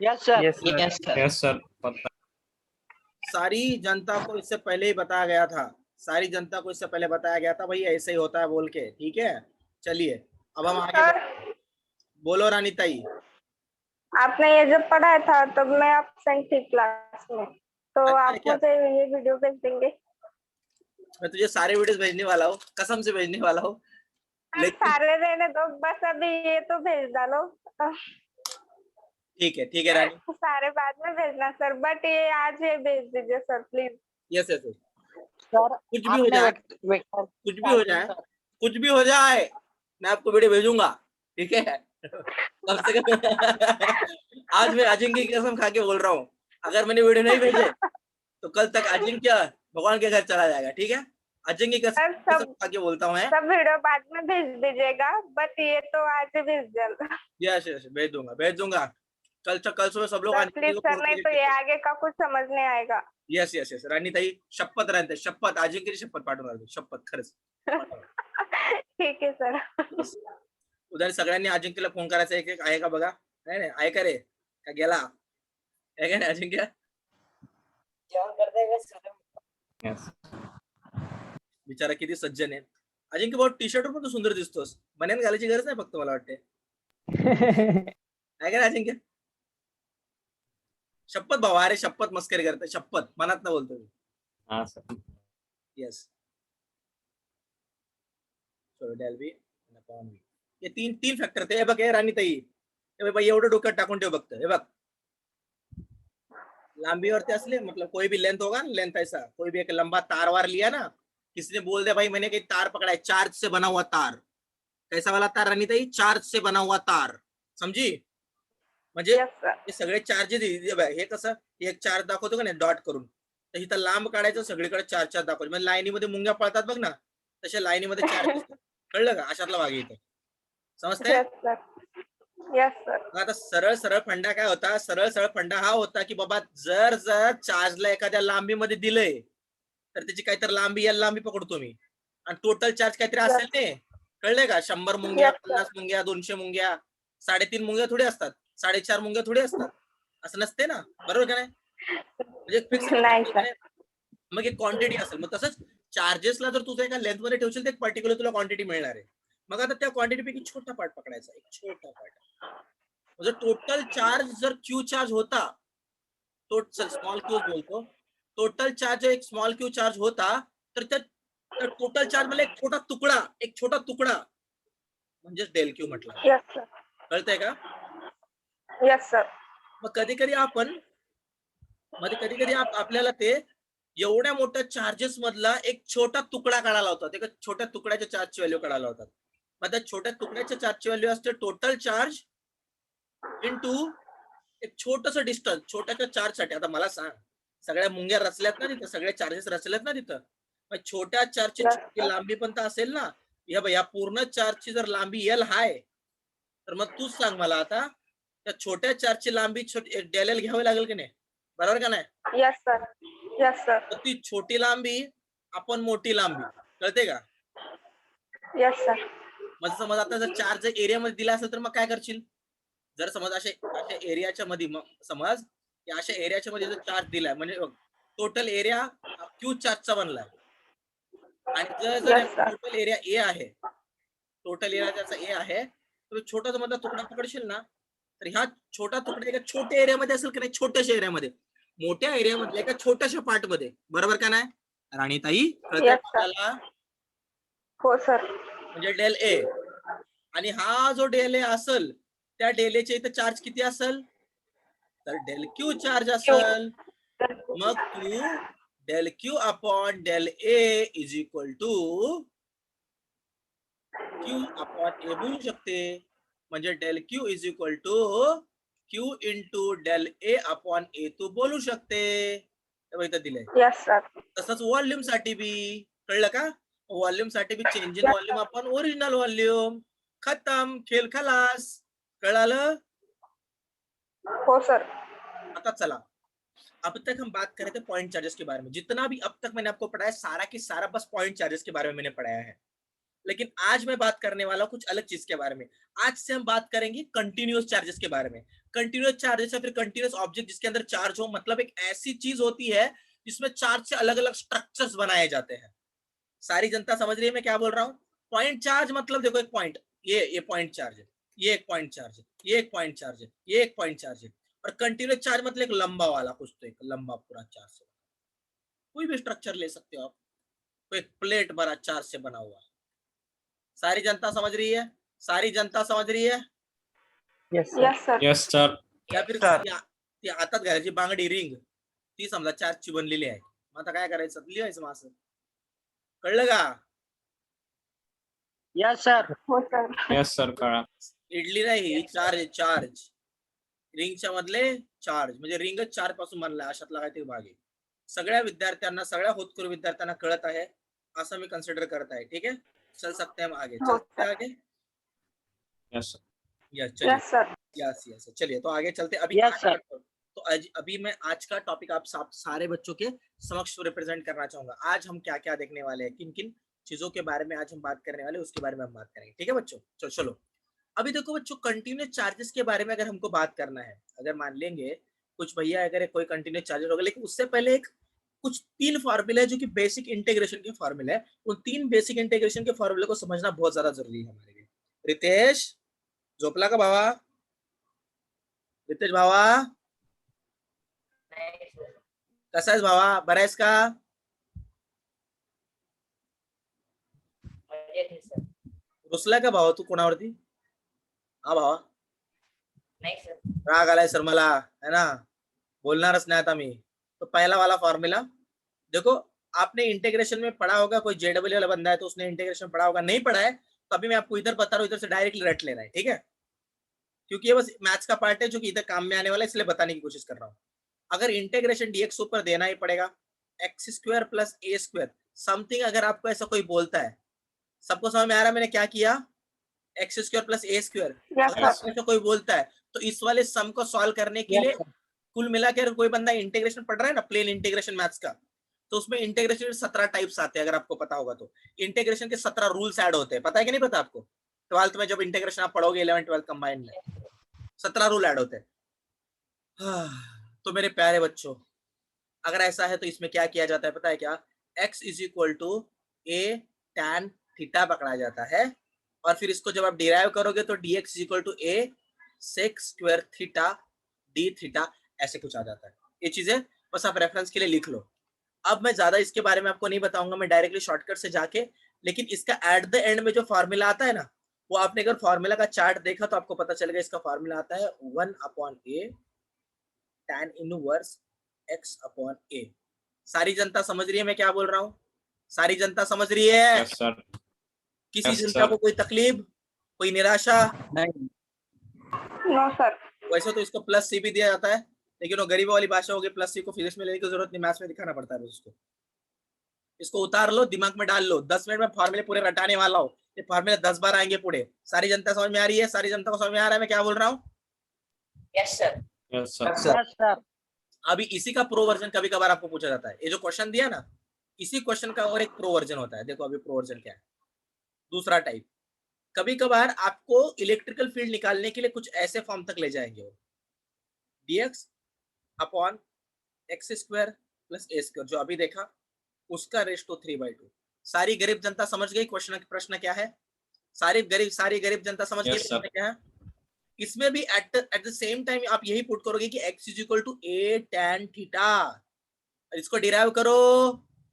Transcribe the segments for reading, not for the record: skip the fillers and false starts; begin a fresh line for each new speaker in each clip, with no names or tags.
Yes sir,
yes sir,
yes sir.
Yes sir, पता।
सारी जनता को इससे पहले ही बताया गया था, सारी जनता को इससे पहले बताया गया था भाई ऐसे ही होता है बोल के। ठीक है, चलिए अब हम आगे
सर
बोलो रानी ताई।
आपने ये जब पढ़ाया था तब मैं एब्सेंट थी क्लास में, तो
अच्छा,
आप
क्या?
मुझे ये वीडियो भेज देंगे?
मैं तुझे सारे वीडियोस भेजने वाला हूँ, कसम से भेजने वाला हूँ,
सर
लेकिन
सारे रहने दो, बस अभी ये तो भेज डालो।
ठीक है रानी।
सारे बाद में भेजना सर, बट ये आज ये भेज दीजिए sir please.
Yes yes,
sir
कुछ भी हो
आपने
जाए,
वेट
कुछ भी हो जाए, कुछ भी हो जाए, मैं आपको वीडियो भेजूंगा। ठीक है, कम से कम आज मैं अजिंक्य की कसम खा के बोल रहा हूँ, अगर मैंने वीडियो नहीं भेजे तो कल तक अजिंक्य भगवान के घर चला जाएगा। ठीक है, अजिंक्य की कसम खा के बोलता हूँ।
सब वीडियो बाद में भेज दीजिएगा, बट ये तो आज ही भेज जल्द।
यस यस, भेज दूंगा। कल सुबह सब लोग
प्लीज सर, नहीं तो ये आगे का कुछ समझ नहीं आएगा।
यस यस यस, राणी ताई शपथ राहते, शपथ अजिंक्यची शपथ पाठवणार, शपथ खरंच।
ठीक आहे सर।
उद्या सगळ्यांनी अजिंक्यला फोन करायचा, एक एक आहे का बघा। नाही नाही, आहे का रे, का गेला आहे का नाही अजिंक्य?
जेवण करते का सर?
यस
बिचारा किती सज्जन आहे अजिंक्य भाऊ, टी शर्ट पण तू सुंदर दिसतोस, बनियान घालायची गरज नाही फक्त, मला वाटते आहे का नाही अजिंक्य? शपथ भाऊ, अरे शपथ, मस्करी करते, शपथ मनात ना बोलतो मी।
हाँ sir,
yes, del B upon V, हे तीन तीन फॅक्टर ते। हे बघ हे राणी ताई, हे बघ एवढं डोक्यात टाकून ठेव बघत, हे बघ लांबीवरती असले मतलब कोई भी लेंथ होगा, लेंथ ऐसा कोई भी एक लंबा तार वार लिया ना, किसी ने बोल दिया भाई मैंने कहीं तार पकड़ा है, चार्ज से बना हुआ तार, कैसा वाला तार राणी ताई? चार्ज से बना हुआ तार, समझी? म्हणजे हे सगळे चार्जेस, हे कसं एक चार्ज दाखवतो का नाही डॉट करून, तर इथं लांब काढायचं, सगळीकडे चार चार दाखवायचे, म्हणजे लाईनीमध्ये मुंग्या पळतात बघ ना, तशा लाईनीमध्ये चार्जेस, कळलं का? अशातला भाग येतो, समजतंय?
Yes sir.
आता सरळ सरळ फंडा काय होता? सरळ सरळ फंडा हा होता की बाबा जर जर चार्जला एखाद्या लांबीमध्ये दिलंय तर त्याची काहीतरी लांबी या लांबी पकडतो मी, आणि टोटल चार्ज काहीतरी असेल ते, कळलंय का? 100 मुंग्या, 50 मुंग्या, 200 मुंग्या, 3.5 मुंग्या थोडी असतात, 4.5 मुंग्या थोडी असतात, असं नसते ना, बरोबर का नाही? म्हणजे फिक्स नाही, मग एक क्वांटिटी असेल, मग तसंच चार्जेसला जर तुझं एका लेंथ मध्ये ठेवशील तर एक पर्टिक्युलर तुला क्वांटिटी मिळणार आहे। मग आता त्या क्वांटिटी पैकी छोटा पार्ट पकडायचा, एक छोटा पार्ट, म्हणजे टोटल चार्ज जर क्यू चार्ज होता, टोटल स्मॉल क्यू बोलतो, टोटल चार्ज एक स्मॉल क्यू चार्ज होता, तर त्या टोटल चार्ज मध्ये एक छोटा तुकडा म्हणजे डेल क्यू म्हटलं, कळतंय का?
Yes sir.
मग कधी कधी आपल्याला ते एवढ्या मोठ्या चार्जेस मधला एक छोटा तुकडा काढायला होता, एका छोट्या तुकड्याच्या चार्जची व्हॅल्यू काढायला होतात, मग त्या छोट्या तुकड्याच्या चार्जची व्हॅल्यू असते टोटल चार्ज इंटू एक छोटस डिस्टन्स छोट्याच्या चार्ज साठी। आता मला सांग, सगळ्या मुंग्या रचल्यात ना तिथं, सगळे चार्जेस रचल्यात ना तिथं, मग छोट्या चार्जची छोटी लांबी पण तर असेल ना, या पूर्ण चार्जची जर लांबी एल आहे तर मग तूच सांग मला आता, त्या छोट्या चार्जची लांबी डेल एल घ्यावी लागेल की नाही, बरोबर का नाही?
Yes sir, yes sir.
तर ती छोटी लांबी आपण मोठी लांबी, कळते का?
Yes sir.
मग समज आता जर चार्ज एरियामध्ये दिला असेल तर मग काय करशील? जर समज अशा एरियाच्या मध्ये, मग समज अशा एरियाच्या मध्ये जर चार्ज दिलाय म्हणजे टोटल एरिया क्यू चार्जचा बनलाय, आणि जर टोटल एरिया ए आहे, टोटल एरिया त्याचा ए आहे, तर छोटा मधला तुकडा पकडशील ना, तर ह्या छोटा तुकडा एका छोट्या एरियामध्ये असेल की नाही, छोट्याशा एरियामध्ये, मोठ्या एरियामधल्या एका छोट्याशा पार्ट मध्ये, बरोबर का नाही राणीताई? कळतंय आपल्याला?
हो सर।
म्हणजे डेल ए, आणि हा जो डेल ए असेल त्या डेल ए च्या इथे चार्ज किती असेल? तर डेल क्यू चार्ज असेल, मग तू del Q upon del A is equal to Q upon A बोलू शकते, म्हणजे del Q is equal to Q into del A upon A तू बोलू शकते, इथं दिलंय।
Yes sir.
तसंच व्हॉल्यूम साठी बी, कळलं का? व्हॉल्यूम साठी B change in volume upon original volume, खत्म, खेल खलास, कळालं?
हो सर।
आता चला, अब तक हम बात कर रहे थे पॉइंट चार्जेस के बारे में, जितना भी अब तक मैंने आपको पढ़ाया सारा की सारा बस पॉइंट चार्जेस के बारे में मैंने पढ़ाया है, लेकिन आज मैं बात करने वाला कुछ अलग चीज के बारे में। आज से हम बात करेंगे कंटिन्यूअस चार्जेस के बारे में। कंटिन्यूस चार्जेस या फिर कंटिन्यूस ऑब्जेक्ट जिसके अंदर चार्ज हो, मतलब एक ऐसी चीज होती है जिसमें चार्ज से अलग अलग स्ट्रक्चर्स बनाए जाते हैं। सारी जनता समझ रही है मैं क्या बोल रहा हूँ? पॉइंट चार्ज मतलब देखो एक पॉइंट, ये पॉइंट चार्ज है, ये एक पॉइंट चार्ज है, ये एक पॉइंट चार्ज है, ये एक पॉइंट चार्ज है। और कंटिन्यूस चार्ज मतलब एक लंबा वाला कुछ, तो एक लंबा पूरा चार्ज से कोई भी स्ट्रक्चर ले सकते हो आप, कोई एक प्लेट बड़ा चार्ज से बना हुआ। सारी जनता समझ रही है? सारी जनता समझ रही है?
Yes sir.
Yes sir.
Yes, sir.
या फिर
Sir.
ती हातात घालायची बांगडी रिंग, ती समजा चार्जची बनलेली आहे, मग आता काय करायचं? लिहायचं मग असं. कळलं का?
Yes sir.
हो सर.
Yes, sir. कळा.
इडली नाही, चार्ज आहे, चार्ज. रिंगच्या मधले चार्ज म्हणजे रिंगच चार पासून बनलाय, अशातला काहीतरी भाग आहे. सगळ्या विद्यार्थ्यांना, सगळ्या होतकरू विद्यार्थ्यांना कळत आहे असं मी कन्सिडर करत आहे. ठीक है, चल सकते हैं हम आगे, चल सकते हैं आगे.
Yes, sir.
यस चलिए,
यस सर.
यस यस चलिए तो आगे चलते हैं. अभी
Yes,
आज
sir.
तो अभी मैं आज का टॉपिक आप सारे बच्चों के समक्ष रिप्रेजेंट करना चाहूंगा. आज हम क्या क्या देखने वाले हैं, किन किन चीजों के बारे में आज हम बात करने वाले हैं, उसके बारे में हम बात करेंगे. ठीक है बच्चों, चलो चलो. अभी देखो बच्चों, कंटिन्यूस चार्जेस के बारे में अगर हमको बात करना है, अगर मान लेंगे कुछ भैया अगर कोई कंटिन्यूस चार्जेस होगा, लेकिन उससे पहले एक कुछ 3 फॉर्मूले है जो कि बेसिक इंटीग्रेशन के फॉर्मूले है. उन 3 बेसिक इंटीग्रेशन के फॉर्मूले को समझना बहुत ज्यादा जरूरी है हमारे लिए. रितेश झोपला का भावा? रितेश भावा
नाही सर.
कसा आहेस भावा? बरा आहेस का?
मजेत आहे सर.
रुसला का भावा तू कोणावरती? हा भावा,
नाही सर.
राग आलाय सर मला, है ना, बोलनारच नहीं आता मैं. तो पहला वाला फॉर्मूला देखो, आपने इंटीग्रेशन में पढ़ा होगा, कोई जेडब्ल्यू वाला बंदा है तो उसने इंटीग्रेशन पढ़ा होगा, नहीं पढ़ा है तो अभी मैं आपको इधर बता रहा हूँ, इधर से डायरेक्टली रट लेना है. ठीक है, क्योंकि ये बस मैथ्स का पार्ट है जो कि इधर काम में आने वाला है, इसलिए बताने की कोशिश कर रहा हूँ. अगर इंटीग्रेशन डीएक्स ऊपर देना ही पड़ेगा, एक्स स्क्वायर प्लस ए स्क्वायर समथिंग, अगर आपको ऐसा कोई बोलता है, सबको समझ में आ रहा है मैंने क्या किया? एक्स स्क्वायर प्लस ए स्क्वायर,
यस
अगर
सर.
आपको ऐसा कोई बोलता है तो इस वाले सम को सॉल्व करने के लिए कुल मिलाकर कोई बंदा इंटीग्रेशन पढ़ रहा है ना, प्लेन इंटीग्रेशन मैथ्स का, तो उसमें इंटीग्रेशन 17 टाइप्स आते हैं. अगर आपको पता होगा तो इंटीग्रेशन के 17 रूल्स ऐड होते हैं. पता है कि नहीं पता आपको? 12th में जब इंटीग्रेशन आप पढ़ोगे 11 12 कंबाइंड में 17 रूल ऐड होते हैं. तो मेरे प्यारे बच्चों, अगर ऐसा है तो इसमें क्या किया जाता है पता है क्या? x is equal to A tan theta पकड़ा जाता है, और फिर इसको जब आप डिराइव करोगे तो dx is equal to A sec square theta D theta, ऐसे कुछ आ जाता है. ये चीजें बस आप रेफरेंस के लिए लिख लो. अब मैं ज्यादा इसके बारे में आपको नहीं बताऊंगा, मैं डायरेक्टली शॉर्टकट से जाके, लेकिन इसका एट द एंड में जो फॉर्मूला आता है ना, वो आपने अगर फॉर्मूला का चार्ट देखा तो आपको पता चलेगा. इसका फॉर्मूला आता है 1/a tan inverse x upon a. सारी जनता समझ रही है मैं क्या बोल रहा हूँ? सारी जनता समझ रही है?
Yes, sir.
किसी
Yes,
जनता
sir.
को कोई तकलीफ, कोई निराशा?
नाही.
No sir.
वैसे तो इसको प्लस सी भी दिया जाता है, लेकिन वो गरीबों वाली भाषा होगी, प्लस सी को फिजिक्स में लेने की जरूरत नहीं, मैथ्स में दिखाना पड़ता है उसको. इसको उतार लो, दिमाग में डाल लो, 10 मिनट में फॉर्मूले पूरे रटाने वाला हो. ये फॉर्मूले 10 बार आएंगे पूरे. सारी जनता समझ में आ रही है? सारी जनता को समझ में आ रहा है मैं क्या बोल रहा हूँ?
Yes sir.
Yes, sir.
Yes sir.
अभी इसी का प्रो वर्जन कभी कभार आपको पूछा जाता है. ये जो क्वेश्चन दिया ना, इसी क्वेश्चन का और एक प्रो वर्जन होता है. देखो अभी प्रो वर्जन क्या है, दूसरा टाइप. कभी कभार आपको इलेक्ट्रिकल फील्ड निकालने के लिए कुछ ऐसे फॉर्म तक ले जाएंगे, वो dx upon x square plus ए स्क्वायर, जो अभी देखा उसका रेस टू 3/2. सारी गरीब जनता समझ गई प्रश्न क्या है? सारी गरीब जनता समझ गई
Yes, sir.
प्रश्न क्या है? इसमें भी एट द सेम टाइम आप यही पुट करोगे कि x is equal to A tan theta. इसको डिराइव करो,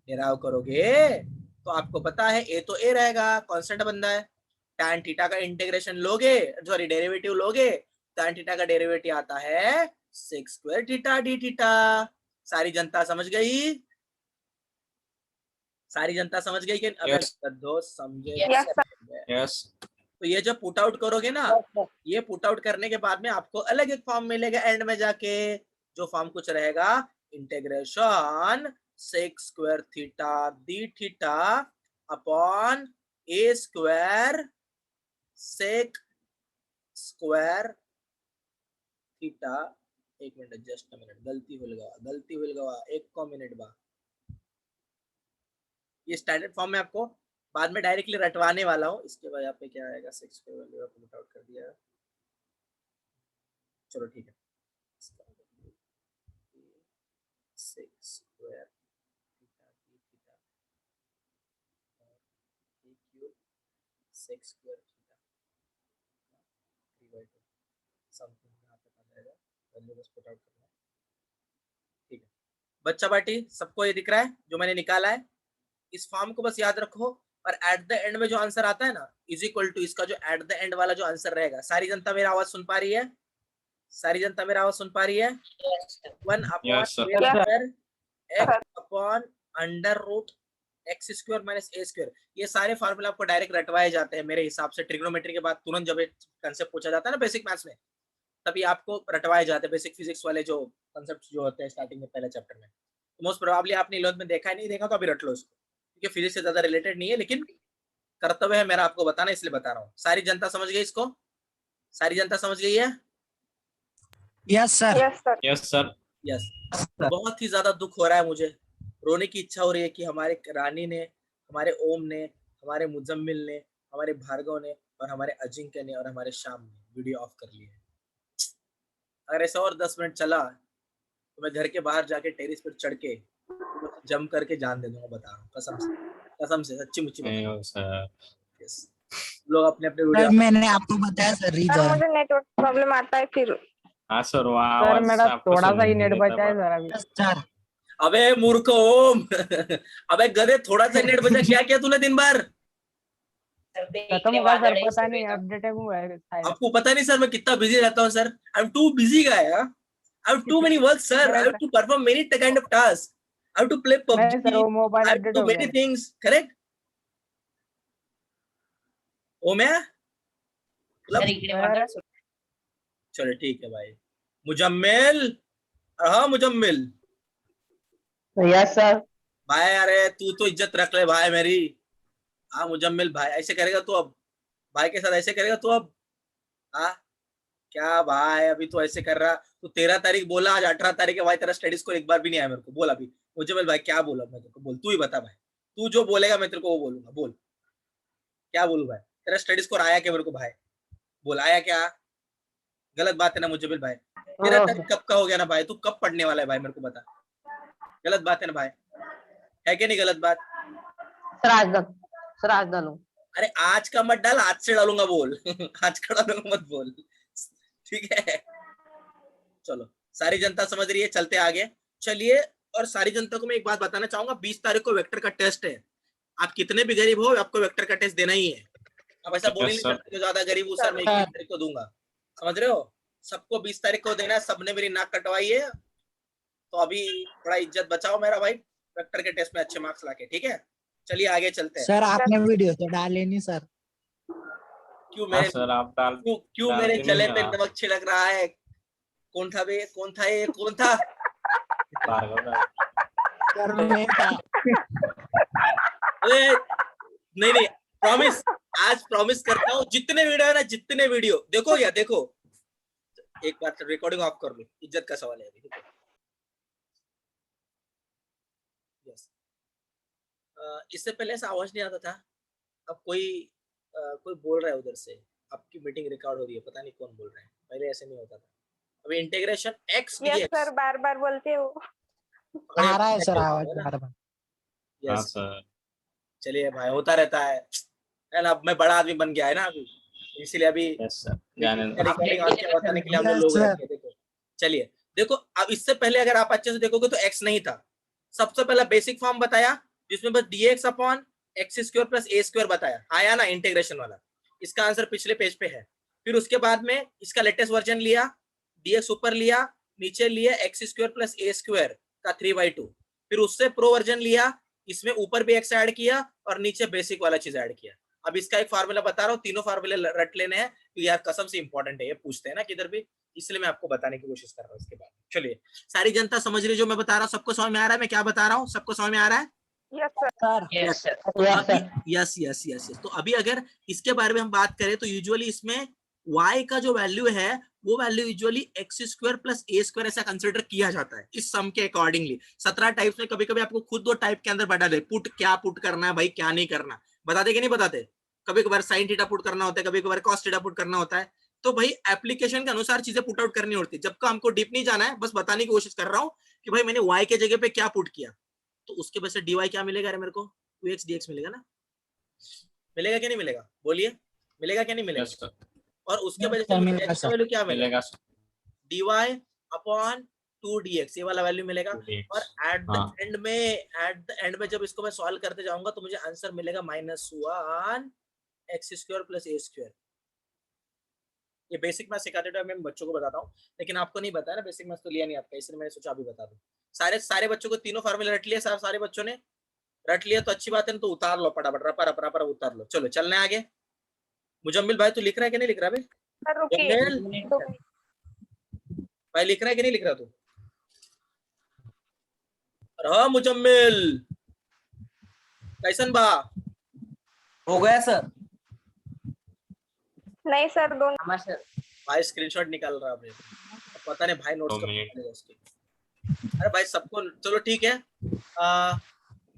डिराइव करोगे तो आपको पता है a तो a रहेगा, कांस्टेंट बंदा है. tan थीटा का इंटीग्रेशन लोगे, सॉरी डेरिवेटिव लोगे, tan थीटा का डेरिवेटिव आता है sec square theta D theta. सारी जनता समझ गई? सारी जनता समझ गई कि अबे
Yes.
गद्धो समझे?
Yes sir.
Yes.
तो ये जब पुट आउट करोगे ना, ये पुट आउट करने के बाद में आपको अलग एक फॉर्म मिलेगा एंड में जाके, जो फॉर्म कुछ रहेगा integration sec square theta D theta upon A square sec square theta. एक मिनट, जस्ट अ मिनट, गलती होल गवा एक मिनट बा. ये स्टैंडर्ड फॉर्म में आपको बाद में डायरेक्टली रटवाने वाला हूँ. इसके बाद यहाँ पे क्या आएगा, 6 को वैल्यू पुट आउट कर दिया. चलो ठीक है, 6 स्क्वायर थीटा d थीटा और a cube 6 square theta 3/2 something यहाँ पे आ जाएगा, वैल्यू बस पुट आउट करना है। ठीक है बच्चा बाटी, सबको ये दिख रहा है जो मैंने निकाला है? इस फॉर्म को बस याद रखो और एट द एंड में जो आंसर आता है ना इज इक्वल टू इसका जो एट द एंड वाला जो आंसर रहेगा। सारी जनता मेरा आवाज सुन पा रही है? सारी जनता मेरा आवाज सुन पा रही है?
Yes, sir.
1 upon
Yes, sir.
a square x upon under root X square minus A square. ये सारे फार्मूला आपको डायरेक्ट रटवाए जाते हैं मेरे हिसाब से। ट्रिग्नोमेट्री के बाद तुरंत जब एक कंसेप्ट पूछा जाता है ना बेसिक मैथ्स में, तभी आपको रटवाए जाते हैं बेसिक फिजिक्स वाले जो कंसेप्ट जो होते हैं स्टार्टिंग में पहले चैप्टर में। मोस्ट प्रोबेबली आपने 11th में देखा है, नहीं देखा तो अभी रट लो इसको, क्योंकि फिजिक्स से ज्यादा रिलेटेड नहीं है, लेकिन कर्तव्य है मेरा आपको बताना, इसलिए बता रहा हूँ। सारी जनता समझ गई इसको? सारी जनता समझ गई है?
Yes sir.
Yes sir.
Yes, sir.
Yes. बहुत ही ज्यादा दुख हो रहा है मुझे, रोने की इच्छा हो रही है कि हमारे रानी ने, हमारे ओम ने, हमारे मुजम्मिल ने, हमारे भार्गव ने और हमारे अजिंक्य ने और हमारे श्याम ने वीडियो ऑफ कर लिया है। अगर ऐसा और 10 मिनट चला तो मैं घर के बाहर जाके टेरिस पर चढ़ के जम करके जान दे दूंगा, बता रहा हूँ कसम से सच्ची मुच्ची बता रहा हूँ।
नहीं सर।
Yes. लोग अपने अपने
सर
वीडियो
मैंने आपको बताया सर
सर
रीजन।
मुझे नेटवर्क प्रॉब्लम आता है फिर।
हाँ सर, वहाँ
सर
आवाज
मेरा
आपको
थोड़ा सा
सुन
ही
नहीं
नेट
देता
बचा है
पर-
सर अभी।
सर
अबे मूर्ख ओम अबे गधे, थोड़ा सा नेट बचा, क्या किया तूने दिन भर?
Sir, देख
खत्म
ले
होगा सर,
वादड़ है
पता
इस
नहीं
पे तो।
अपडेट हुआ है शायद।
आपको पता नहीं सर मैं कितना बिजी रहता हूँ sir. I am too busy guy, I have too many work sir, I have to perform many kind of task, I have to play
नहीं सर
पबजी,
वो mobile
I have
update
to
हो
many
गया।
Things, correct? ओम है?
Sir इकडे वादळ suit-
चलो ठीक है भाई। मुजम्मिल, हाँ मुजम्मिल
यस सर।
भाई, अरे तू तो इज्जत रख ले भाई मेरी। हाँ मुजम्मिल भाई, ऐसे करेगा तू अब? भाई के साथ ऐसे करेगा तू अब? हाँ क्या भाई, अभी तो ऐसे कर रहा? तू 13 तारीख बोला, आज 18 तारीख है भाई, तेरा स्टडीज को एक बार भी नहीं आया मेरे को। बोल अभी मुजम्मिल भाई क्या बोला मैं तेरे को, बोल तू ही बता भाई। तू जो बोलेगा मैं तेरे को वो बोलूंगा, बोल क्या बोलूं भाई? तेरा स्टडीज को आया क्या मेरे को भाई? बोल आया क्या? गलत बात है ना मुजम्मिल भाई? 13 तारीख कब का हो गया ना भाई? तू कब पढ़ने वाला है भाई मेरे को बता? गलत बात है ना भाई, है क्या नहीं गलत बात?
सर आज डालूं।
अरे आज का मत डाल, आज से डालूंगा बोल आज का डालूंगा मत बोल, ठीक है? चलो सारी जनता समझ रही है, चलते आगे चलिए। और सारी जनता को मैं एक बात बताना चाहूंगा, 20 तारीख को वेक्टर का टेस्ट है। आप कितने भी गरीब हो आपको वेक्टर का टेस्ट देना ही है। आप ऐसा बोल ही नहीं
Yes, sir.
सकते कि ज्यादा गरीब हूँ सर मैं 21 तारीख को दूंगा, समझ रहे हो? सबको 20 तारीख को देना है। सबने मेरी नाक कटवाई है, तो अभी थोड़ा इज्जत बचाओ मेरा भाई, वेक्टर के टेस्ट में अच्छे मार्क्स लाके, ठीक है? चलिए आगे चलते हैं।
सर आपने वीडियो तो डाले नहीं सर।
क्यों
हाँ
मेरे
सर, आप डाल
क्यों
डाल
मेरे
के
चले
नहीं
पे
आ।
नमक छिड़क रहा है? कौन था बे? कौन था ये? कौन था?
भार्गव भाई।
सर मैं था।
अरे नहीं नहीं, प्रॉमिस, आज प्रॉमिस करता हूँ जितने वीडियो है ना, जितने वीडियो देखो या देखो, एक बार रिकॉर्डिंग ऑफ कर लो, इज्जत का सवाल है अभी, देखो। यस, इससे पहले ऐसा आवाज नहीं आता था। अब कोई बोल रहा है उधर से, आपकी मीटिंग रिकॉर्ड हो रही है, पता नहीं कौन बोल रहा है। पहले ऐसे नहीं होता था। अभी integration x
yes
dx
sir, बार बार बोलते हो।
आ रहा है सर आवाज बार बार।
हाँ
यस,
सर।
चलिए भाई, होता रहता है ना। अब मैं बड़ा आदमी बन गया है ना अभी, इसलिए अभी
यस सर, जाने दो।
रिकॉर्डिंग ऑन किया बताने के लिए हम लोग
Yes,
रखे। देखो चलिए, देखो अब इससे पहले अगर आप अच्छे से देखोगे तो x नहीं था। सबसे पहला बेसिक फॉर्म बताया जिसमें बस dx upon x square plus ए स्क्वायर बताया, आया ना इंटीग्रेशन वाला। इसका आंसर पिछले पेज पे है। फिर उसके बाद में इसका लेटेस्ट वर्जन लिया, dx ऊपर लिया, नीचे लिया एक्स स्क्वायर प्लस ए स्क्वायर का 3/2। फिर उससे प्रो वर्जन लिया, इसमें ऊपर भी x ऐड किया और नीचे बेसिक वाला चीज ऐड किया। अब इसका एक फार्मूला बता रहा हूँ, तीनों फार्मूले रट लेने हैं क्योंकि यार कसम से इंपॉर्टेंट है, ये पूछते हैं ना किधर भी, इसलिए मैं आपको बताने की कोशिश कर रहा हूँ। इसके बाद चलिए, सारी जनता समझ रही है जो मैं बता रहा हूँ? सबको समझ में आ रहा है मैं क्या बता रहा हूँ? सबको समझ में आ रहा है?
Yes sir.
Sir
Yes, sir.
Yes yes yes. तो अभी अगर इसके बारे में हम बात करें तो यूजुअली इसमें y का जो वैल्यू है वो value usually x square plus ए स्क्वायर ऐसा कंसिडर किया जाता है इस सम के अकॉर्डिंगली। 17 टाइप्स में कभी कभी आपको खुद दो टाइप के अंदर बता दे, पुट क्या पुट करना है भाई, क्या नहीं करना, बताते कि नहीं बताते? कभी कभार साइन थीटा पुट करना होता है, कभी कभार कॉस थीटा पुट करना होता है। तो भाई एप्लीकेशन के अनुसार चीजें पुट आउट करनी होती है। जब का हमको डीप नहीं जाना है, बस बताने की कोशिश कर रहा हूँ कि भाई मैंने y के जगह पे क्या पुट किया, तो उसके वजह से dy क्या मिलेगा? अरे मेरे को 2x dx मिलेगा ना, मिलेगा क्या नहीं मिलेगा? बोलिए, मिलेगा क्या नहीं मिलेगा?
यस सर,
और उसके वजह
सर,
से
मिलेगा
x का
सर।
वैल्यू क्या मिलेगा?
मिलेगा सर।
dy अपॉन 2dx ये वाला वैल्यू मिलेगा।
2dx,
और एट द
हाँ।
एंड में जब इसको मैं सॉल्व करते जाऊंगा तो मुझे आंसर मिलेगा -1 x² प्लस a²। ये बेसिक मैथ सिखाते टाइम मैं बच्चों को बताता हूँ, लेकिन आपको नहीं बताया ना, बेसिक मैथ तो लिया नहीं आपका, इसलिए मैंने सोचा अभी बता दूं। सारे बच्चों को तीनों फार्मूले रट लिया साहब, सारे बच्चों ने रट लिया तो अच्छी बात है ना, तो उतार लो फटाफट, रपा उतार लो। चलो चलने आगे। मुजम्मिल भाई तू लिख रहा है कि नहीं लिख रहा भाई?
सर रुकिए,
मुजम्मिल
2 मिनट।
भाई लिख रहा है कि नहीं लिख रहा तू? हाँ मुजम्मिल, कैसन बा?
हो गया सर।
नहीं सर, 2
हमारे सर
भाई स्क्रीनशॉट निकाल रहा है, पता नहीं भाई नोट्स
2
कब
मिनट।
निकालेगा उसके। अरे भाई सबको चलो ठीक है।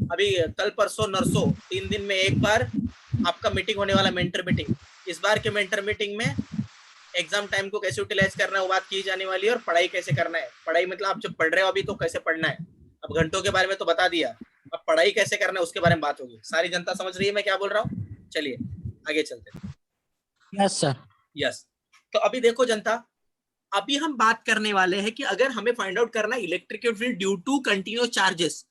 अभी कल परसों नरसों 3 दिन में एक बार आपका मीटिंग होने वाला, मेंटर मीटिंग। इस बार के मेंटर मीटिंग में एग्जाम टाइम को कैसे यूटिलाइज करना है वो बात की जाने वाली है, और पढ़ाई कैसे करना है। पढ़ाई मतलब आप जब पढ़ रहे हो अभी तो कैसे पढ़ना है, अब घंटों के बारे में तो बता दिया, अब पढ़ाई कैसे करना है उसके बारे में बात होगी। सारी जनता समझ रही है मैं क्या बोल रहा हूँ? चलिए आगे चलते हैं।
Yes sir.
यस, तो अभी देखो जनता, अभी हम बात करने वाले हैं कि अगर हमें फाइंड आउट करना है electrical field due to continuous charges,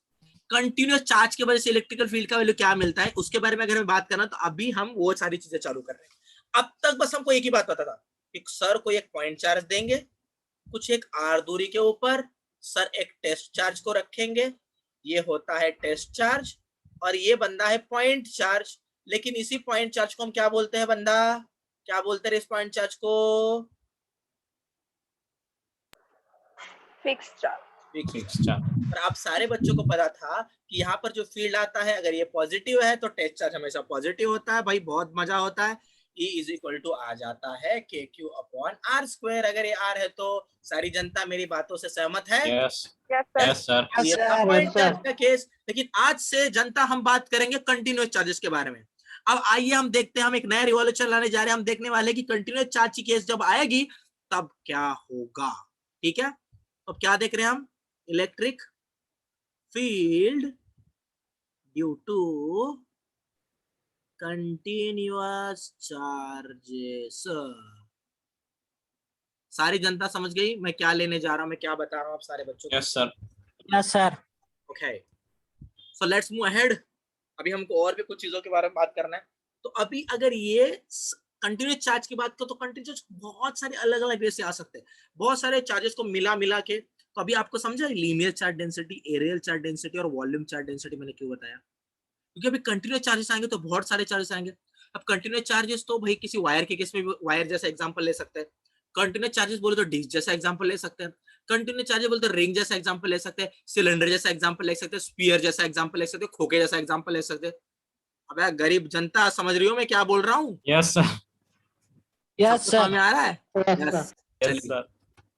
continuous charge की वजह से इलेक्ट्रिकल फील्ड का वैल्यू क्या मिलता है, उसके बारे में अगर हमें बात करना, तो अभी हम वो सारी चीजें चालू कर रहे हैं। अब तक बस हमको एक ही बात पता था कि सर को एक पॉइंट चार्ज देंगे, कुछ एक आर दूरी के ऊपर सर एक टेस्ट चार्ज को रखेंगे, ये होता है टेस्ट चार्ज, और ये बंदा है पॉइंट चार्ज। लेकिन इसी पॉइंट चार्ज को हम क्या बोलते हैं बंदा, क्या बोलते हैं इस पॉइंट चार्ज को?
Fix charge.
Fix charge.
और आप सारे बच्चों को पता था कि यहाँ पर जो फील्ड आता है अगर ये पॉजिटिव है तो टेस्ट चार्ज हमेशा पॉजिटिव होता है। भाई बहुत मजा होता है। E इज इक्वल टू आ जाता है KQ अपॉन R²। अगर ये R है तो सारी जनता मेरी बातों से सहमत है?
Yes
yes sir.
Yes sir.
ये
सर,
था पॉइंट
yes, sir.
चार्ज का केस। लेकिन आज से जनता हम बात करेंगे कंटिन्यूअस चार्जेस के बारे में। अब आइए हम देखते हैं, हम एक नया रिवॉल्यूशन लाने जा रहे हैं। हम देखने वाले कि कंटिन्यूअस चार्ज की केस जब आएगी तब क्या होगा। ठीक है, तो क्या देख रहे हैं हम? Electric field due to continuous charges. सारी जनता समझ गई मैं क्या लेने जा रहा हूं, मैं क्या बता रहा हूं आप सारे बच्चों को?
Yes sir.
Yes sir.
Okay, so let's move ahead. अभी हमको और भी कुछ चीजों के बारे में बात करना है। तो अभी अगर ये कंटिन्यूअस चार्ज की बात करो तो कंटिन्यूअस बहुत सारे अलग अलग वे से आ सकते हैं। बहुत सारे चार्जेस को मिला के, तो अभी आपको समझा linear charge density, areal charge density और वॉल्यूम चार्ज डेंसिटी मैंने क्यों बताया? क्योंकि अभी कंटिन्यूअस चार्जेस आएंगे तो बहुत सारे चार्जेस आएंगे। अब कंटिन्यूअस चार्जेस तो भाई किसी वायर के केस में वायर जैसा एग्जांपल ले सकते हैं। कंटिन्यूअस चार्जेस बोले तो डिस्क जैसा एग्जांपल ले सकते हैं। कंटिन्यूअस चार्जेस बोले तो रिंग जैसा एग्जांपल ले सकते हैं, सिलेंडर जैसा एग्जांपल ले सकते हैं, स्फीयर जैसा एग्जांपल ले सकते हैं, खोखे जैसा एग्जांपल ले सकते हैं। अब गरीब जनता समझ रही हो मैं क्या बोल रहा हूँ?
Yes sir.
यस
सबको समझ
सर।
में आ रहा है?
Yes,
Yes.
sir.
Yes sir.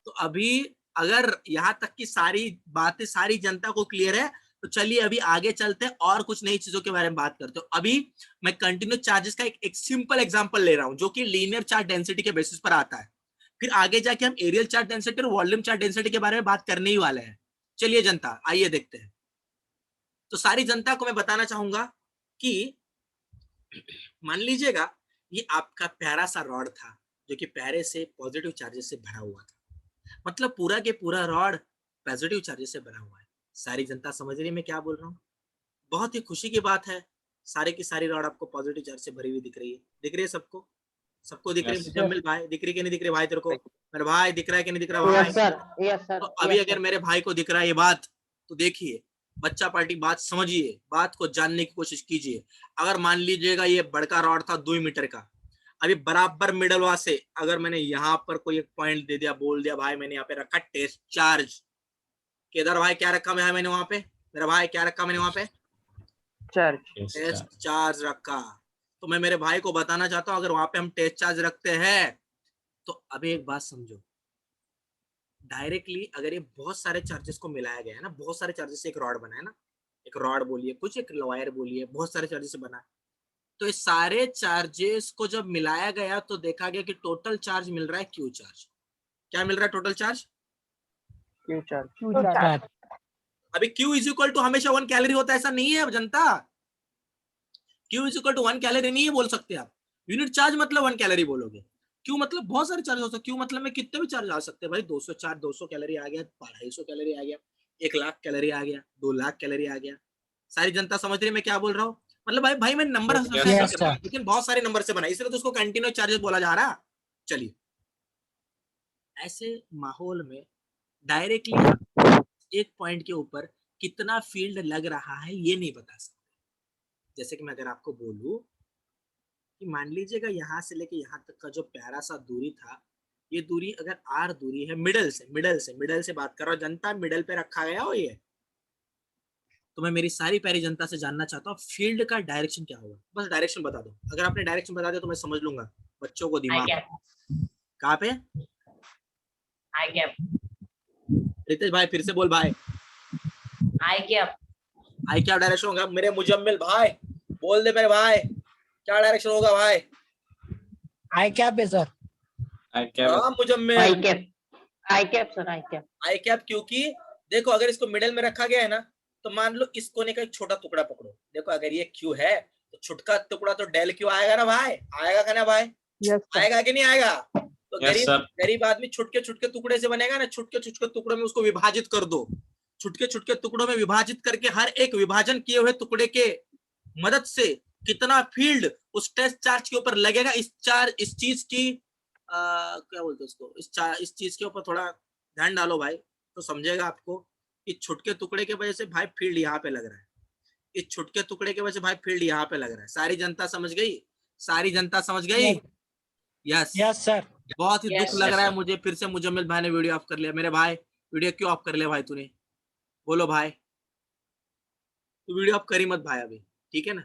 तो अभी अगर यहाँ तक की सारी बातें सारी जनता को क्लियर है तो चलिए अभी आगे चलते हैं और कुछ नई चीजों के बारे में बात करते हो। अभी मैं कंटिन्यूअस चार्जेस का एक सिंपल एग्जांपल ले रहा हूं जो कि लीनियर चार्ज डेंसिटी के बेसिस पर आता है। फिर आगे जाके हम एरियल चार्ज डेंसिटी और वॉल्यूम चार्ज डेंसिटी के बारे में बात करने ही वाले हैं। चलिए जनता आइए देखते हैं। तो सारी जनता को मैं बताना चाहूंगा कि मान लीजिएगा ये आपका प्यारा सा रॉड था जो कि प्यारे से पॉजिटिव चार्जेस से भरा हुआ था। मतलब पूरा के पूरा रॉड पॉजिटिव चार्जेस से भरा हुआ है। सारी जनता समझ रही है मैं क्या बोल रहा हूँ? बहुत ही खुशी की बात है, सारे की सारी रॉड आपको पॉजिटिव चार्ज से भरी हुई दिख रही है। दिख रही है सबको? सबको दिख रही है?
Yes.
मुजम्मिल भाई दिख रही कि नहीं दिख रही भाई? तेरे को मेरा भाई दिख रहा है कि नहीं दिख रहा भाई?
Yes, sir. Yes, sir.
तो अभी
Yes,
अगर
sir.
मेरे भाई को दिख रहा है ये बात तो देखिए बच्चा पार्टी बात समझिए, बात को जानने की कोशिश कीजिए। अगर मान लीजिएगा ये बड़का रॉड था 2 मीटर का, अभी बराबर मिडलवा से अगर मैंने यहाँ पर कोई एक पॉइंट दे दिया, बोल दिया भाई मैंने यहाँ पे रखा टेस्ट चार्ज। केदार भाई क्या रखा मैंने वहां पे? मेरा भाई क्या रखा मैंने वहां पे?
Church.
Yes
test
sir.
Charge रखा। तो मैं मेरे भाई को बताना चाहता हूँ अगर वहां पे हम टेस्ट चार्ज रखते हैं तो अभी एक बात समझो, डायरेक्टली अगर ये बहुत सारे चार्जेस को मिलाया गया है ना, बहुत सारे चार्जेस से एक रॉड बना है ना, एक रॉड बोलिए कुछ एक वायर बोलिए, बहुत सारे चार्जेस से बना है। तो ये सारे चार्जेस को जब मिलाया गया तो देखा गया कि टोटल चार्ज मिल रहा है क्यू चार्ज। क्या मिल रहा है total charge?
Q charge.
Q charge.
अभी Q इज इक्वल टू हमेशा 1 कैलोरी होता है ऐसा नहीं है जनता। Q is equal to 1 calorie नहीं बोल सकते आप। यूनिट चार्ज मतलब 1 कैलोरी बोलोगे। Q मतलब बहुत सारे चार्ज हो सकते हैं। Q मतलब में कितने भी चार्ज आ सकते हैं भाई। 200 चार्ज 200 कैलोरी आ गया, 250 कैलोरी आ गया, 1 लाख कैलोरी आ गया, 2 लाख कैलोरी आ गया। सारी जनता समझ रही है मैं क्या बोल रहा हूँ? मतलब भाई मैं नंबर
Yes, sir.
लेकिन बहुत सारे नंबर से बना, इसलिए तो उसको कंटिन्यूस चार्जेस बोला जा रहा। चलिए, ऐसे माहौल में डायरेक्टली एक पॉइंट के ऊपर कितना फील्ड लग रहा है ये नहीं बता सकते। जैसे कि मैं अगर आपको बोलूं कि मान लीजिएगा यहाँ से लेके यहाँ तक का जो प्यारा सा दूरी था, ये दूरी अगर आर दूरी है मिडल से बात कर रहा हूँ जनता, मिडल पे रखा गया हो ये, तो मैं मेरी सारी प्यारी जनता से जानना चाहता हूँ फील्ड का डायरेक्शन क्या होगा। बस डायरेक्शन बता दो। अगर आपने डायरेक्शन बता दिया तो मैं समझ लूंगा। बच्चों को दिमाग कहाँ पे?
आई कैप।
रितेश भाई फिर से बोल भाई।
आई कैप।
आई क्या डायरेक्शन होगा मेरे मुजम्मिल भाई? बोल दे मेरे भाई, क्या डायरेक्शन होगा भाई?
आई कैप है सर।
हाँ मुजम्मिल,
आई कैप। आई कैप सर, आई कैप।
आई कैप। क्योंकि देखो अगर इसको मिडिल में रखा गया है ना, तो मान लो इस कोने का एक छोटा टुकड़ा पकड़ो। देखो अगर ये क्यू है तो छोटा टुकड़ा तो डेल क्यू आएगा ना भाई, आएगा क्या ना भाई? आएगा कि नहीं आएगा? तो गरीब आदमी छुटके टुकड़े से बनेगा ना, छुटके टुकड़ों में उसको विभाजित कर दो। छुटके टुकड़ों में विभाजित करके हर एक विभाजन किए हुए टुकड़े के मदद से कितना फील्ड उस टेस्ट चार्ज के ऊपर लगेगा, इस चीज की क्या बोलते हैं उसको, इस चीज के ऊपर थोड़ा ध्यान डालो भाई तो समझेगा आपको कि छुटके टुकड़े की वजह से भाई फील्ड यहाँ पे लग रहा है, इस छुटके टुकड़े की वजह से भाई फील्ड यहाँ पे लग रहा है। सारी जनता समझ गई? सारी जनता समझ गई? Yes
yes sir.
बहुत ही
Yes,
दुख लग
yes,
रहा है
sir.
मुझे, फिर से मुजम्मिल भाई ने वीडियो ऑफ कर लिया। मेरे भाई वीडियो क्यों ऑफ कर लिया भाई तूने? बोलो भाई, तो वीडियो ऑफ करी मत भाई अभी, ठीक है ना?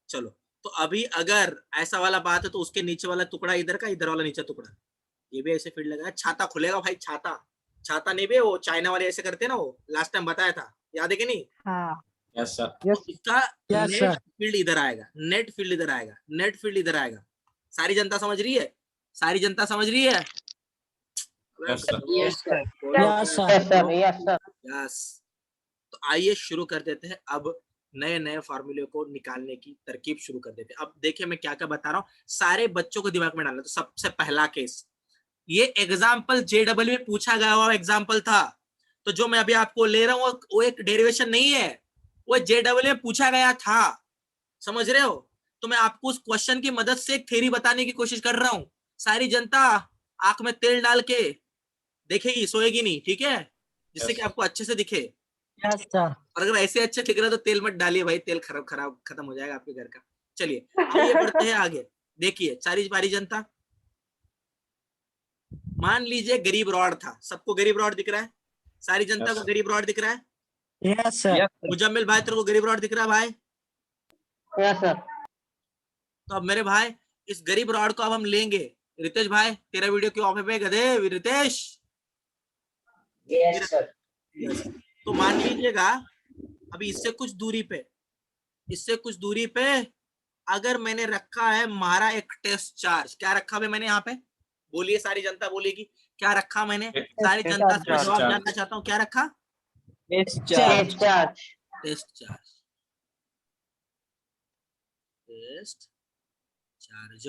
चलो, तो अभी अगर ऐसा वाला बात है तो उसके नीचे वाला टुकड़ा इधर का, इधर वाला नीचे टुकड़ा, ये भी ऐसे फील्ड लगा है। छाता खुलेगा भाई, छाता नहीं भी, वो चाइना वाले ऐसे करते हैं ना, वो लास्ट टाइम बताया था, याद है कि नहीं?
हाँ।
Yes sir.
तो इसका
Yes,
नेट
sir.
फील्ड इधर आएगा, नेट फील्ड इधर आएगा, नेट फील्ड इधर आएगा। सारी जनता समझ रही है? सारी जनता समझ रही है?
Yes, sir.
Yes, sir.
Yes sir.
Yes sir, yes sir.
Yes. तो आइए शुरू कर देते हैं अब नए फार्मूले को निकालने की तरकीब शुरू कर देते हैं। अब देखिए मैं क्या क्या बता रहा हूँ, सारे बच्चों को दिमाग में डालना। तो सबसे पहला केस, ये एग्जाम्पल JEE में पूछा गया हुआ एग्जाम्पल था, तो जो मैं अभी आपको ले रहा हूँ वो एक डेरिवेशन नहीं है, वो JEE में पूछा गया था, समझ रहे हो? तो मैं आपको उस क्वेश्चन की मदद से एक थ्योरी बताने की कोशिश कर रहा हूँ। सारी जनता आंख में तेल डाल के देखेगी, सोएगी नहीं, ठीक है? जिससे कि आपको अच्छे से दिखे।
Yes sir.
और अगर ऐसे अच्छे दिख रहा है तो तेल मत डालिए भाई, तेल खराब खत्म हो जाएगा आपके घर का। चलिए आइए बढ़ते हैं आगे। देखिए सारी बारी जनता, मान लीजिए गरीब रॉड था, सबको गरीब रॉड दिख रहा है? सारी जनता को गरीब रॉड दिख रहा है?
Yes sir.
मुजम्मिल भाई तेरे को गरीब रॉड दिख रहा है भाई?
Yes sir.
तो अब मेरे भाई इस गरीब रॉड को अब हम लेंगे। रितेश भाई तेरा वीडियो क्यों ऑफ है बे गधे? Ritesh
Yes, sir.
तो मान लीजिएगा अभी इससे कुछ दूरी पे अगर मैंने रखा है हमारा एक टेस्ट चार्ज, क्या रखा है मैंने यहाँ पे? बोलिए, सारी जनता बोलेगी क्या रखा मैंने? सारी जनता से जवाब जानना चाहता हूँ, क्या रखा?
Test charge.
Test charge, test charge.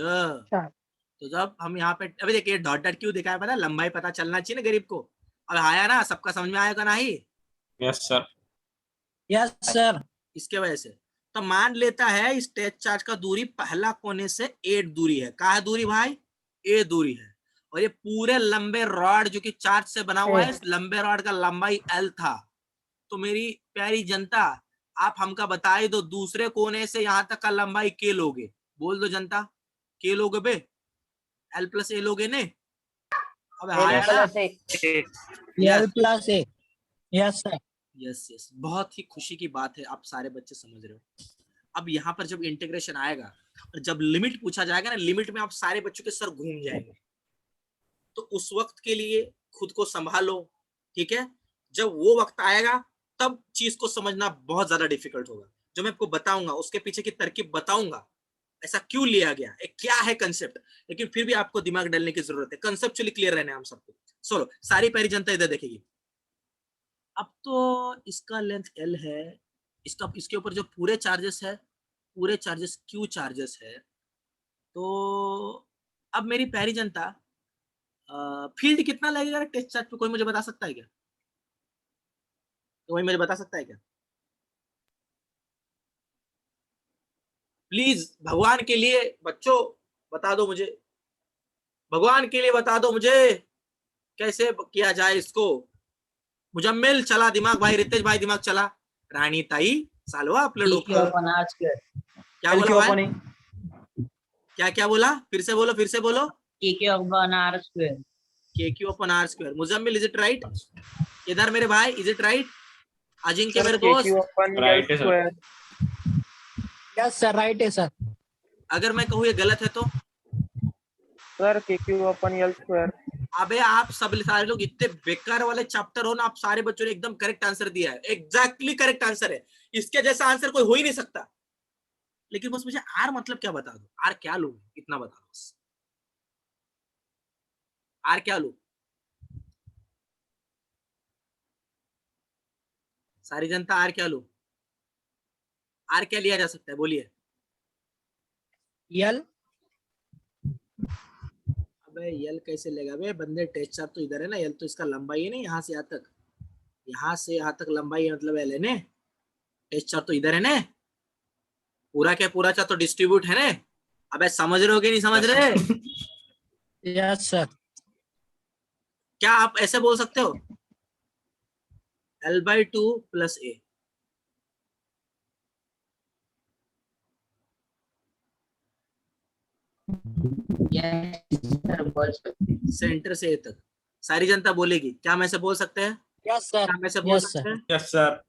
तो जब हम यहाँ पे अभी देखिए डॉट क्यों दिखा है पता? लंबाई पता चलना चाहिए ना गरीब को। अब आया ना, सबका समझ में आएगा ना ही?
Yes sir.
Yes sir.
इसके वजह से तो मान लेता है इस टेस्ट चार्ज का दूरी पहला कोने से 8 दूरी है। कहा दूरी भाई? 8 दूरी है। और ये पूरे लंबे रॉड जो कि चार्ज से बना हुआ है, इस लंबे रॉड का लंबाई L था। तो मेरी प्यारी जनता आप हमका बता ही दो, दूसरे कोने से यहाँ तक का लंबाई K लोगे? बोल दो जनता, K लोगे बे? L + A लोगे ने? अब
L + A। Yes sir.
Yes, बहुत ही खुशी की बात है, आप सारे बच्चे समझ रहे हो। अब यहाँ पर जब इंटीग्रेशन आएगा और जब लिमिट पूछा जाएगा ना, लिमिट में आप सारे बच्चों के सर घूम जाएंगे। तो उस वक्त के लिए खुद को संभालो, ठीक है? जब वो वक्त आएगा तब चीज को समझना बहुत ज्यादा डिफिकल्ट होगा। जो मैं आपको बताऊंगा उसके पीछे की तरकीब बताऊंगा, ऐसा क्यों लिया गया, क्या है कंसेप्ट, लेकिन फिर भी आपको दिमाग डालने की जरूरत है। कंसेप्चुअली क्लियर रहना है हम सबको। चलो सारी प्यारी जनता इधर देखेगी। अब तो इसका लेंथ L है, इसके ऊपर जो पूरे चार्जेस है, पूरे चार्जेस Q चार्जेस है। तो अब मेरी प्यारी जनता, फील्ड कितना लगेगा टेस्ट चार्ज पे, कोई मुझे बता सकता है क्या? कोई मुझे बता सकता है क्या? प्लीज भगवान के लिए बच्चों बता दो मुझे, भगवान के लिए बता दो मुझे कैसे किया जाए इसको। मुजम्मिल चला दिमाग भाई, रितेश भाई दिमाग चला, रानी ताई सालवा आपलं
PQ
डोकं।
upon R square.
क्या बोला भाई? क्या बोला? फिर से बोलो।
PQ upon R square.
KQ upon R square. Muzammil, is it right? इधर मेरे भाई, इज इट राइट? अजिंक्य मेरे दोस्त,
राइट है सर।
यस सर, राइट है सर।
अगर मैं कहूँ ये गलत है तो?
सर KQ अपन L स्क्वायर।
अबे आप सब सारे लोग इतने बेकार वाले चैप्टर हो ना, आप सारे बच्चों ने एकदम करेक्ट आंसर दिया है, एग्जैक्टली करेक्ट आंसर है। इसके जैसा आंसर कोई हो ही नहीं सकता। लेकिन बस मुझे आर मतलब क्या बता दो, आर क्या लूं, इतना बता दो बस। आर क्या लूं? सारी जनता आर क्या लूं? आर क्या लिया जा सकता है, बोलिए।
यल।
अबे यल कैसे लेगा बे बंदे, टेस्ट चार्ज तो इधर है ना, यल तो इसका लंबाई है ना, यहाँ से यहाँ तक लंबाई है, मतलब एल है ने, टेस्ट चार्ज तो इधर है ने, पूरा क्या पूरा चार्ज तो डिस्ट्रीब्यूट है ने। अबे समझ रहे हो कि नहीं समझ रहे?
Yes sir.
क्या आप ऐसे बोल सकते हो? L/2 + A।
Yes, sir, बोल सकते.
सेंटर से ए तक सारी जनता बोलेगी। क्या हम ऐसे बोल सकते हैं?
Yes sir.
क्या हम ऐसे बोल
Yes,
सकते हैं?
Yes sir.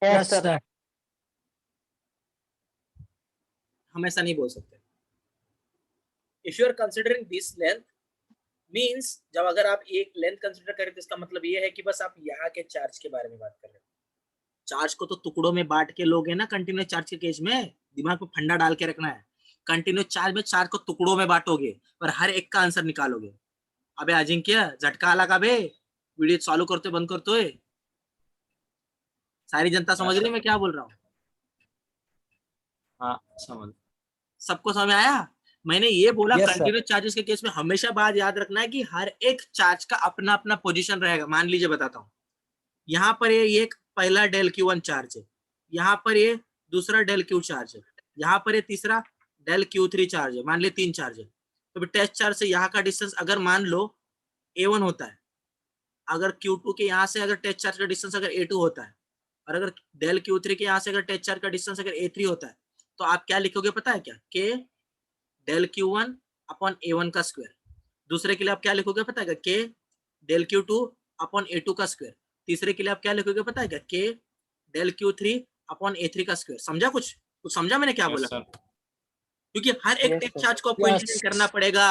Yes sir.
हम ऐसा नहीं बोल सकते। If you are considering this length means, जब अगर आप एक लेंथ कंसिडर करें तो इसका मतलब ये है कि बस आप यहाँ के चार्ज के बारे में बात कर रहे हो। चार्ज को तो टुकड़ों में बांट के लोगे ना कंटिन्यूस चार्ज के केस में, दिमाग में फंडा डाल के रखना है। कंटिन्यूस चार्ज में चार्ज को टुकड़ों में बांटोगे और हर एक का आंसर निकालोगे। अबे अजिंक्य झटका आला का बे, वीडियो चालू करते बंद करते। सारी जनता समझ रही है मैं क्या बोल रहा हूँ?
हाँ समझ।
सबको समझ में आया? मैंने ये बोला
Yes, sir.
कंटिन्यूस चार्जेस के केस में हमेशा बात याद रखना है कि हर एक चार्ज का अपना अपना पोजीशन रहेगा। मान लीजिए बताता हूँ, यहाँ पर ये एक पहला डेल Q1 चार्ज है, यहाँ पर ये दूसरा डेल Q चार्ज है, यहाँ पर ये तीसरा डेल Q3 चार्ज है। मान ली 3 चार्ज है। तो टेस्ट चार्ज से यहाँ का डिस्टेंस अगर मान लो A1 होता है, अगर Q2 के यहाँ से अगर टेस्ट चार्ज का डिस्टेंस अगर A2 होता है, और अगर डेल Q3 के यहाँ से अगर टेस्ट चार्ज का डिस्टेंस अगर A3 होता है, तो आप क्या लिखोगे पता है क्या? K del Q1 upon A1 का स्क्वायर। दूसरे के लिए आप क्या लिखोगे पता है क्या? K del Q2 upon A2 का स्क्वायर। तीसरे के लिए आप क्या लिखोगे पता है क्या? K del Q3 upon A3 का स्क्वायर। समझा? कुछ समझा मैंने क्या बोला? क्योंकि हर एक टेस्ट चार्ज को आपको इंटीग्रेट करना पडेगा।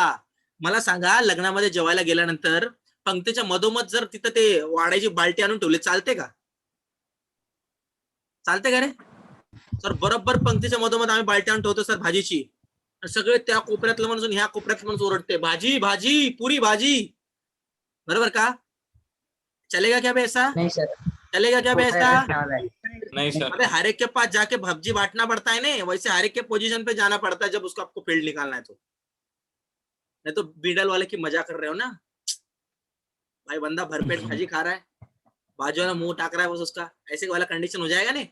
मला सांगा, लग्नामध्ये जेवायला गेल्यानंतर पंक्तीच्या मधोमध जर तिथं ते वाढायची बाल्टी आणून ठेवली, चालते का? चालते का रे सर? बरोबर पंक्तीच्या मधोमध आम्ही बाल्टी आणून ठेवतो सर भाजीची, सगळे त्या कोपऱ्यातलं माणूस ह्या कोपऱ्यातलं माणूस ओरडते भाजी भाजी पुरी भाजी, बरोबर का? चलेगा क्या बे ऐसा?
नहीं सर.
चलेगा क्या बे ऐसा?
नहीं सर।
अबे हर एक के पास जाके सब्जी बांटना पड़ता है ना, वैसे हर एक के पोजीशन पे जाना पड़ता है जब उसको आपको फील्ड निकालना है। तो नहीं तो बीडल वाले की मजा कर रहे हो ना भाई, बंदा भरपेट भाजी खा रहा है, बाजू वाला मुंह टाक रहा है बस उसका, ऐसे वाला कंडीशन हो जाएगा नहीं।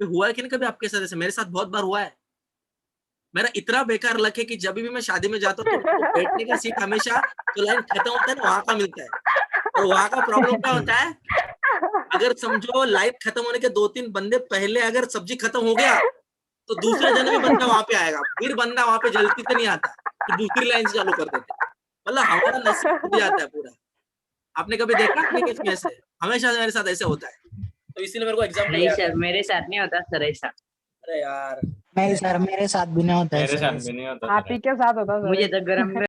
हुआ है कि नहीं कभी आपके साथ ऐसे? मेरे साथ बहुत बार हुआ है। मेरा इतना बेकार लक है कि जब भी मैं शादी में जाता हूँ तो बैठने का सीट हमेशा जो लाइन खत्म होता है ना वहां का मिलता है। और वहां का प्रॉब्लम क्या होता है, अगर समझो लाइन खत्म होने के 2-3 बंदे पहले अगर सब्जी खत्म हो गया तो दूसरे जन भी बंदा वहां पे आएगा, फिर बंदा वहां पे जल्दी से नहीं आता, तो दूसरी लाइन से चालू कर देते। मतलब हमारा नसीब खुल जाता है पूरा। आपने कभी देखा अपने केस में ऐसे? हमेशा मेरे साथ ऐसे होता है, तो इसीलिए मेरे को एग्जाम्पल
नहीं सर, मेरे साथ नहीं होता सर ऐसा.
अरे यार
नहीं सर, मेरे साथ भी नहीं होता है
मेरे
सर
साथ
ऐसा।
भी नहीं होता।
आप ही के साथ होता सर.
मुझे तो गरम